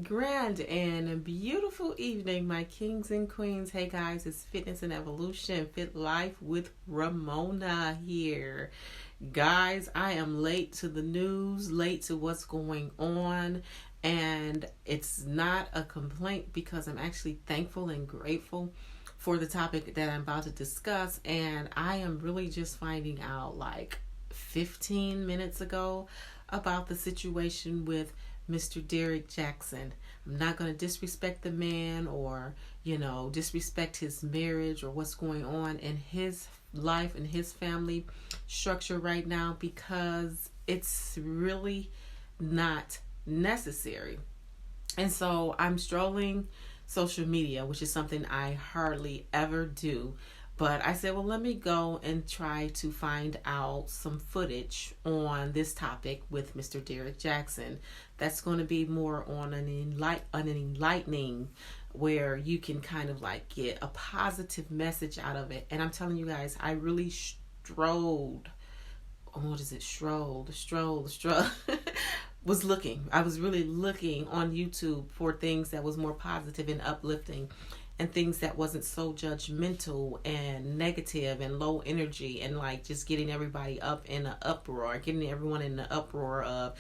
Grand and beautiful evening, my kings and queens. Hey guys, it's Fitness and Evolution, Fit Life with Ramona here. Guys, I am late to the news, late to what's going on, and it's not a complaint because I'm actually thankful and grateful for the topic that I'm about to discuss. And I am really just finding out like 15 minutes ago about the situation with Mr. Derrick Jaxn. I'm not going to disrespect the man or, disrespect his marriage or what's going on in his life and his family structure right now because it's really not necessary. And so I'm strolling social media, which is something I hardly ever do. But I said, well, let me go and try to find out some footage on this topic with Mr. Derrick Jaxn. That's going to be more on an enlightening, where you can kind of like get a positive message out of it. And I'm telling you guys, I really strolled. What is it? Strolled. Was looking. I was really looking on YouTube for things that was more positive and uplifting and things that wasn't so judgmental and negative and low energy and like just getting everybody up in an uproar, getting everyone in the uproar of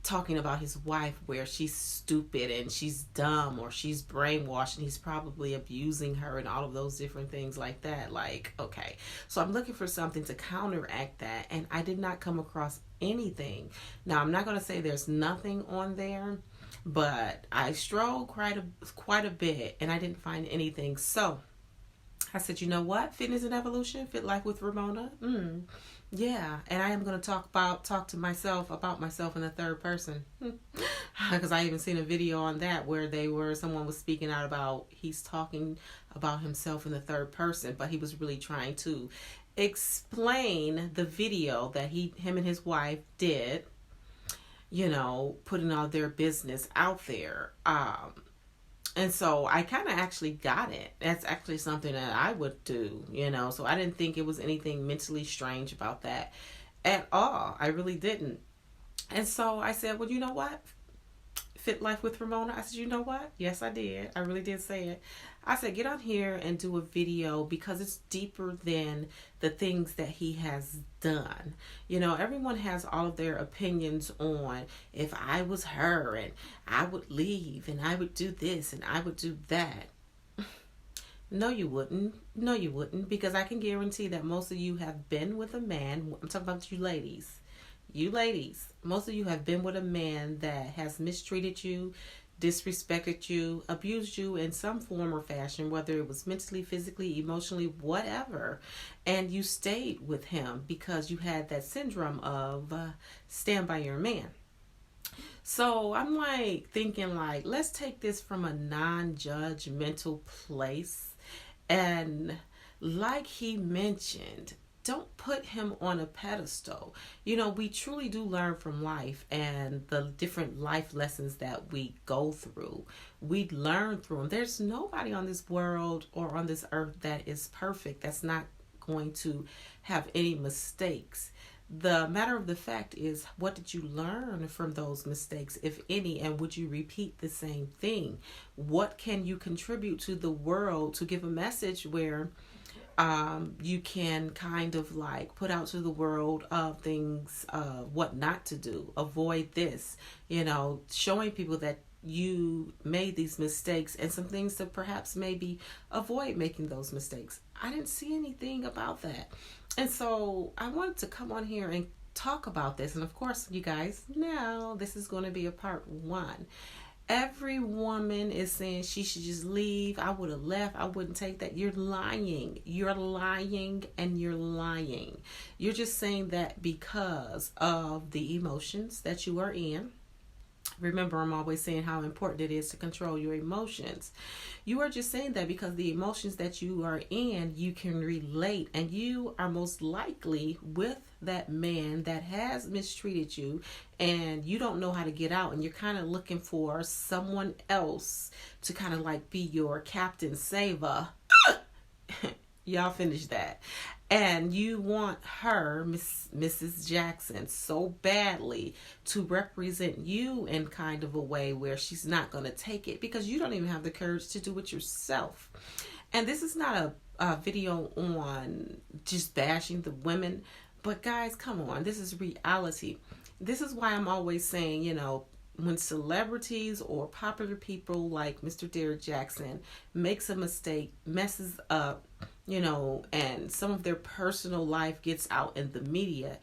talking about his wife where she's stupid and she's dumb or she's brainwashed and he's probably abusing her and all of those different things like that. Like, okay. So I'm looking for something to counteract that, and I did not come across anything. Now, I'm not going to say there's nothing on there, but I strolled quite a bit and I didn't find anything. So I said, you know what? Fitness and Evolution, Fit Life with Ramona. Yeah, and I am going to talk to myself about myself in the third person, because I even seen a video on that where someone was speaking out about he's talking about himself in the third person, but he was really trying to explain the video that him and his wife did, putting all their business out there. And so I kind of actually got it. That's actually something that I would do, So I didn't think it was anything mentally strange about that at all. I really didn't. And so I said, well, you know what? Fit Life with Ramona. I said, you know what? Yes, I did. I really did say it. I said, get on here and do a video because it's deeper than the things that he has done. Everyone has all of their opinions on if I was her and I would leave and I would do this and I would do that. No, you wouldn't. No, you wouldn't, because I can guarantee that most of you have been with a man. I'm talking about you ladies. You ladies, most of you have been with a man that has mistreated you, disrespected you, abused you in some form or fashion, whether it was mentally, physically, emotionally, whatever. And you stayed with him because you had that syndrome of stand by your man. So I'm like thinking like, let's take this from a non-judgmental place. And like he mentioned, don't put him on a pedestal. We truly do learn from life and the different life lessons that we go through. We learn through them. There's nobody on this world or on this earth that is perfect, that's not going to have any mistakes. The matter of the fact is, what did you learn from those mistakes, if any, and would you repeat the same thing? What can you contribute to the world to give a message where you can kind of like put out to the world of things, what not to do, avoid this, showing people that you made these mistakes and some things to perhaps maybe avoid making those mistakes. I didn't see anything about that. And so I wanted to come on here and talk about this. And of course, you guys, now this is going to be a part 1. Every woman is saying she should just leave. I would have left. I wouldn't take that. You're lying. You're lying and you're lying. You're just saying that because of the emotions that you are in. Remember, I'm always saying how important it is to control your emotions. You are just saying that because the emotions that you are in, you can relate, and you are most likely with that man that has mistreated you, and you don't know how to get out, and you're kind of looking for someone else to kind of like be your captain saver. Y'all finish that. And you want her, Mrs. Jaxn, so badly to represent you in kind of a way where she's not going to take it because you don't even have the courage to do it yourself. And this is not a video on just bashing the women, but guys, come on, this is reality. This is why I'm always saying, when celebrities or popular people like Mr. Derrick Jaxn makes a mistake, messes up, and some of their personal life gets out in the media,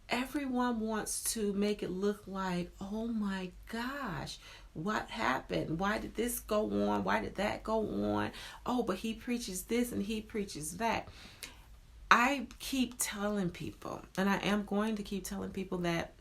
everyone wants to make it look like, oh my gosh, what happened? Why did this go on? Why did that go on? Oh, but he preaches this and he preaches that. I keep telling people, and I am going to keep telling people, that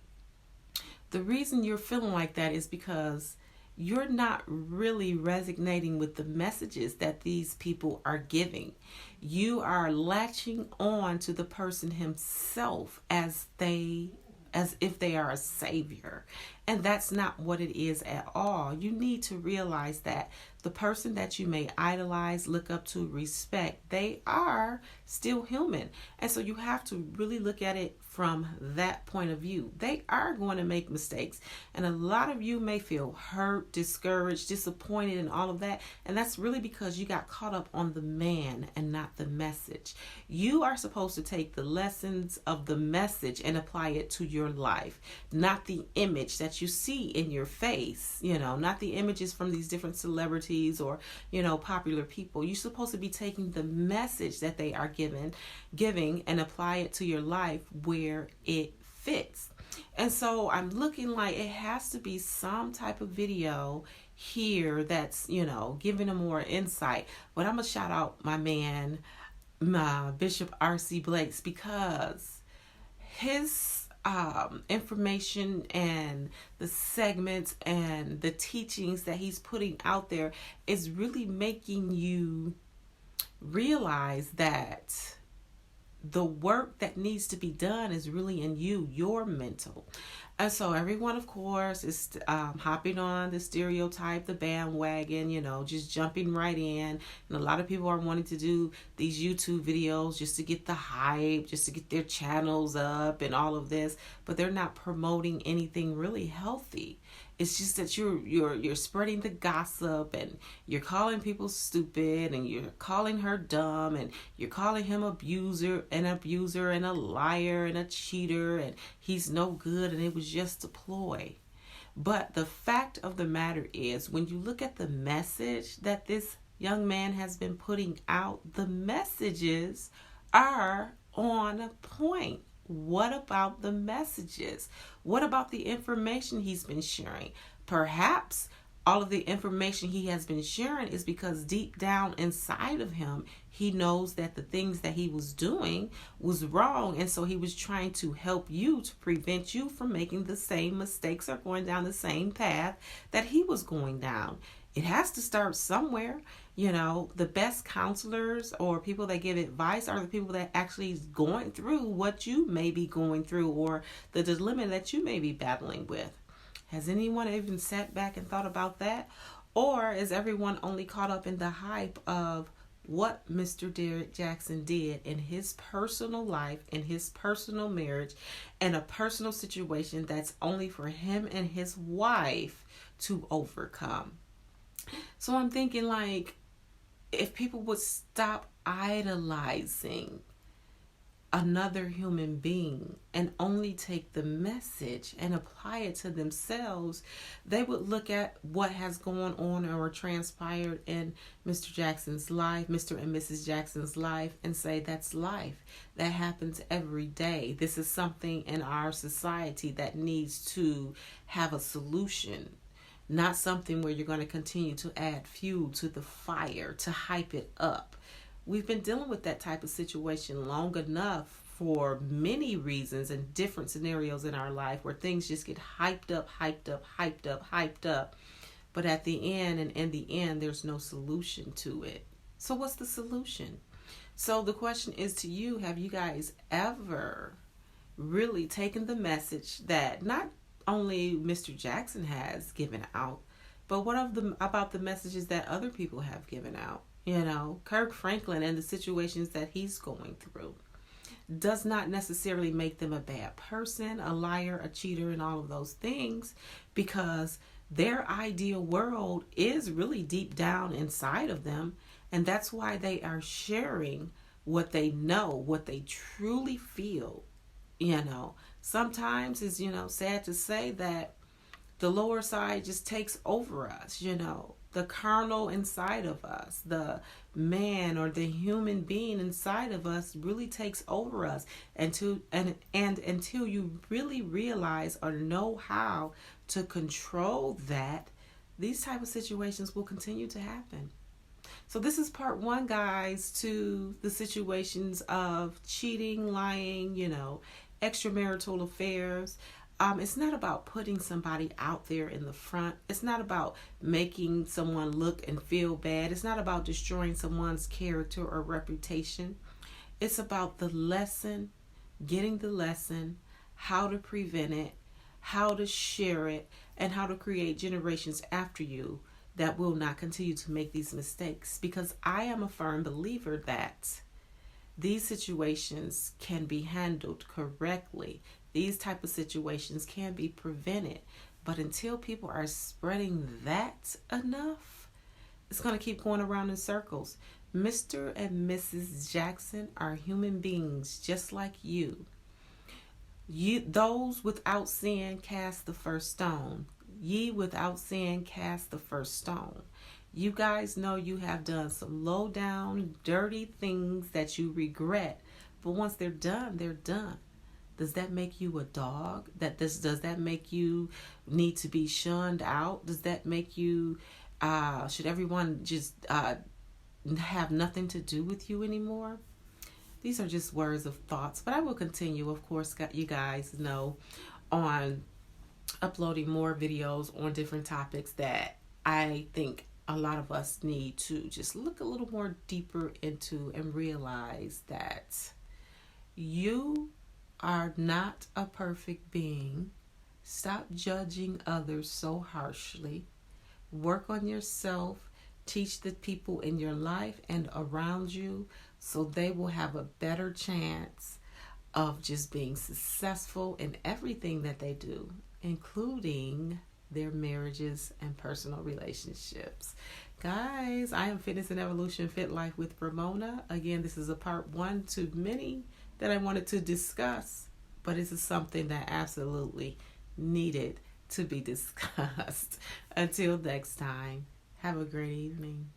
the reason you're feeling like that is because you're not really resonating with the messages that these people are giving. You are latching on to the person himself as if they are a savior. And that's not what it is at all. You need to realize that the person that you may idolize, look up to, respect, they are still human. And so you have to really look at it from that point of view. They are going to make mistakes. And a lot of you may feel hurt, discouraged, disappointed, and all of that. And that's really because you got caught up on the man and not the message. You are supposed to take the lessons of the message and apply it to your life, not the image that you see in your face, not the images from these different celebrities or, popular people. You're supposed to be taking the message that they are giving and apply it to your life where it fits. And so I'm looking like it has to be some type of video here that's, giving them more insight. But I'm going to shout out my man, Bishop R.C. Blakes, because his information and the segments and the teachings that he's putting out there is really making you realize that the work that needs to be done is really in you, your mental. And so everyone, of course, is hopping on the stereotype, the bandwagon, just jumping right in. And a lot of people are wanting to do these YouTube videos just to get the hype, just to get their channels up and all of this. But they're not promoting anything really healthy. It's just that you're spreading the gossip, and you're calling people stupid, and you're calling her dumb, and you're calling him an abuser and a liar and a cheater, and he's no good, and it was just a ploy. But the fact of the matter is, when you look at the message that this young man has been putting out, the messages are on point. What about the messages? What about the information he's been sharing? Perhaps all of the information he has been sharing is because deep down inside of him, he knows that the things that he was doing was wrong. And so he was trying to help you, to prevent you from making the same mistakes or going down the same path that he was going down. It has to start somewhere. The best counselors or people that give advice are the people that actually is going through what you may be going through or the dilemma that you may be battling with. Has anyone even sat back and thought about that? Or is everyone only caught up in the hype of what Mr. Derrick Jaxn did in his personal life, in his personal marriage, and a personal situation that's only for him and his wife to overcome? So I'm thinking, like, if people would stop idolizing another human being and only take the message and apply it to themselves, they would look at what has gone on or transpired in Mr. Jaxn's life, Mr. and Mrs. Jaxn's life, and say that's life. That happens every day. This is something in our society that needs to have a solution. Not something where you're going to continue to add fuel to the fire, to hype it up. We've been dealing with that type of situation long enough for many reasons and different scenarios in our life where things just get hyped up. But at the end, and in the end, there's no solution to it. So what's the solution? So the question is to you, have you guys ever really taken the message that not only Mr. Jaxn has given out, but what about the messages that other people have given out? Kirk Franklin and the situations that he's going through does not necessarily make them a bad person, a liar, a cheater, and all of those things, because their ideal world is really deep down inside of them. And that's why they are sharing what they know, what they truly feel. Sometimes it's, sad to say that the lower side just takes over us, the carnal inside of us, the man or the human being inside of us really takes over us, and until you really realize or know how to control that, these type of situations will continue to happen. So this is part one, guys, to the situations of cheating, lying, extramarital affairs. It's not about putting somebody out there in the front. It's not about making someone look and feel bad. It's not about destroying someone's character or reputation. It's about the lesson, getting the lesson, how to prevent it, how to share it, and how to create generations after you that will not continue to make these mistakes. Because I am a firm believer that these situations can be handled correctly. These type of situations can be prevented. But until people are spreading that enough, it's going to keep going around in circles. Mr. and Mrs. Jaxn are human beings just like you. Those without sin cast the first stone. Ye without sin cast the first stone. You guys know you have done some low down, dirty things that you regret. But once they're done, they're done. Does that make you a dog? Does that make you need to be shunned out? Does that make you, should everyone just have nothing to do with you anymore? These are just words of thoughts. But I will continue, of course, you guys know, on uploading more videos on different topics that I think a lot of us need to just look a little more deeper into and realize that you are not a perfect being. Stop judging others so harshly. Work on yourself. Teach the people in your life and around you so they will have a better chance of just being successful in everything that they do, including their marriages and personal relationships. Guys, I am Fitness and Evolution Fit Life with Ramona. Again, this is a part one to many that I wanted to discuss, but this is something that absolutely needed to be discussed. Until next time, have a great evening.